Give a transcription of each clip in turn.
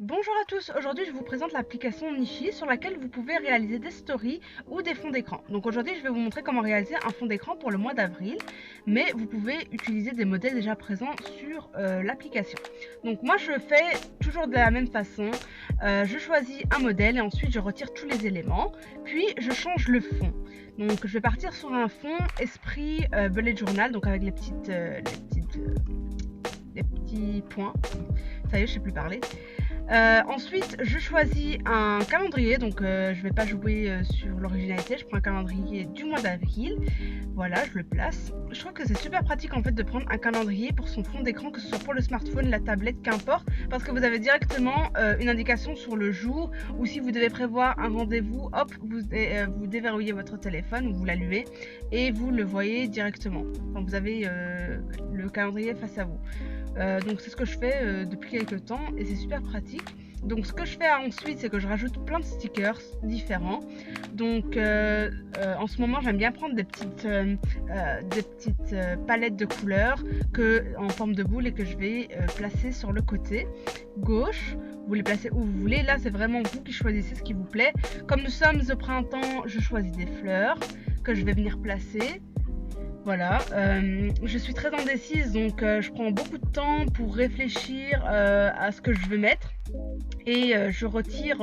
Bonjour à tous, aujourd'hui je vous présente l'application Nishi sur laquelle vous pouvez réaliser des stories ou des fonds d'écran. Donc aujourd'hui je vais vous montrer comment réaliser un fond d'écran pour le mois d'avril, mais vous pouvez utiliser des modèles déjà présents sur l'application. Donc moi je fais toujours de la même façon, je choisis un modèle et ensuite je retire tous les éléments, puis je change le fond. Donc je vais partir sur un fond esprit bullet journal, donc avec les petits points, ça y est je sais plus parler. Ensuite je choisis un calendrier, donc je vais pas jouer sur l'originalité, je prends un calendrier du mois d'avril, voilà, je le place. Je trouve que c'est super pratique en fait de prendre un calendrier pour son fond d'écran, que ce soit pour le smartphone, la tablette, qu'importe, parce que vous avez directement une indication sur le jour, ou si vous devez prévoir un rendez-vous, hop, vous déverrouillez votre téléphone ou vous l'allumez et vous le voyez directement. Enfin, vous avez le calendrier face à vous. Donc c'est ce que je fais depuis quelques temps et c'est super pratique. Donc ce que je fais ensuite, c'est que je rajoute plein de stickers différents. Donc en ce moment j'aime bien prendre des petites palettes de couleurs en forme de boule et que je vais placer sur le côté gauche. Vous les placez où vous voulez, là c'est vraiment vous qui choisissez ce qui vous plaît. Comme nous sommes au printemps, je choisis des fleurs que je vais venir placer. Voilà, je suis très indécise, donc je prends beaucoup de temps pour réfléchir à ce que je veux mettre. Et je retire,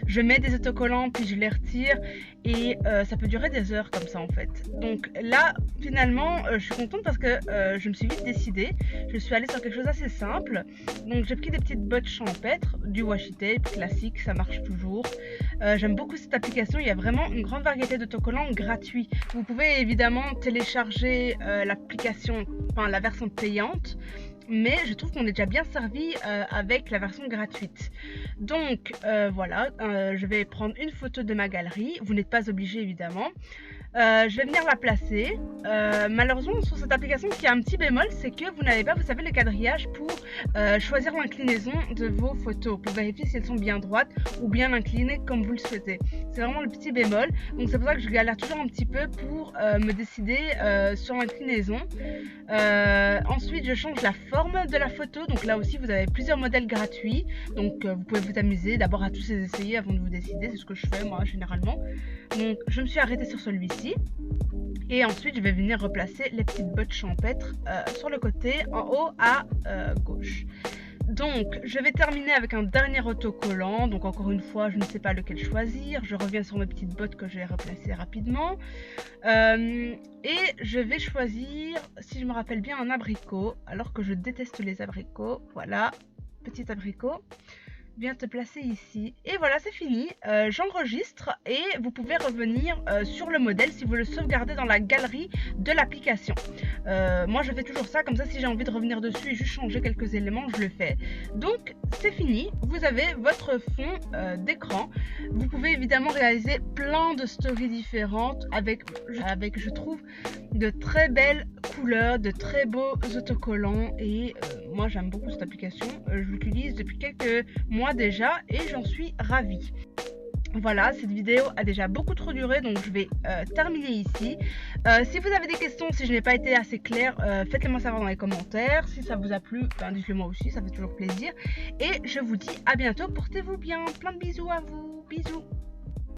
je mets des autocollants puis je les retire et ça peut durer des heures comme ça en fait. Donc là finalement je suis contente parce que je me suis vite décidée. Je suis allée sur quelque chose d'assez simple. Donc j'ai pris des petites bottes champêtres, du washi tape classique, ça marche toujours. J'aime beaucoup cette application, il y a vraiment une grande variété d'autocollants gratuits. Vous pouvez évidemment télécharger l'application, enfin la version payante, mais je trouve qu'on est déjà bien servi avec la version gratuite. Donc voilà, je vais prendre une photo de ma galerie, vous n'êtes pas obligé évidemment. Je vais venir la placer. Malheureusement sur cette application, ce qui a un petit bémol, c'est que vous n'avez pas, vous savez, le quadrillage pour choisir l'inclinaison de vos photos, pour vérifier si elles sont bien droites ou bien inclinées comme vous le souhaitez. C'est vraiment le petit bémol, donc c'est pour ça que je galère toujours un petit peu pour me décider sur l'inclinaison. Ensuite je change la forme de la photo, donc là aussi vous avez plusieurs modèles gratuits, donc vous pouvez vous amuser d'abord à tous les essayer avant de vous décider. C'est ce que je fais moi généralement. Donc je me suis arrêtée sur celui-ci et ensuite je vais venir replacer les petites bottes champêtres sur le côté en haut à gauche. Donc je vais terminer avec un dernier autocollant, donc encore une fois je ne sais pas lequel choisir, je reviens sur mes petites bottes que je vais replacer rapidement et je vais choisir, si je me rappelle bien, un abricot, alors que je déteste les abricots. Voilà, petit abricot, viens te placer ici et voilà, c'est fini. J'enregistre et vous pouvez revenir sur le modèle si vous le sauvegardez dans la galerie de l'application. Moi je fais toujours ça, comme ça si j'ai envie de revenir dessus et juste changer quelques éléments, je le fais. Donc c'est fini, vous avez votre fond d'écran. Vous pouvez évidemment réaliser plein de stories différentes avec je trouve de très belles couleurs, de très beaux autocollants et moi j'aime beaucoup cette application. Je l'utilise depuis quelques mois déjà et j'en suis ravie. Voilà, cette vidéo a déjà beaucoup trop duré, donc je vais terminer ici. Si vous avez des questions, si je n'ai pas été assez claire, faites-le moi savoir dans les commentaires. Si ça vous a plu, ben, dites-le moi aussi, ça fait toujours plaisir. Et je vous dis à bientôt, portez-vous bien, plein de bisous à vous, bisous.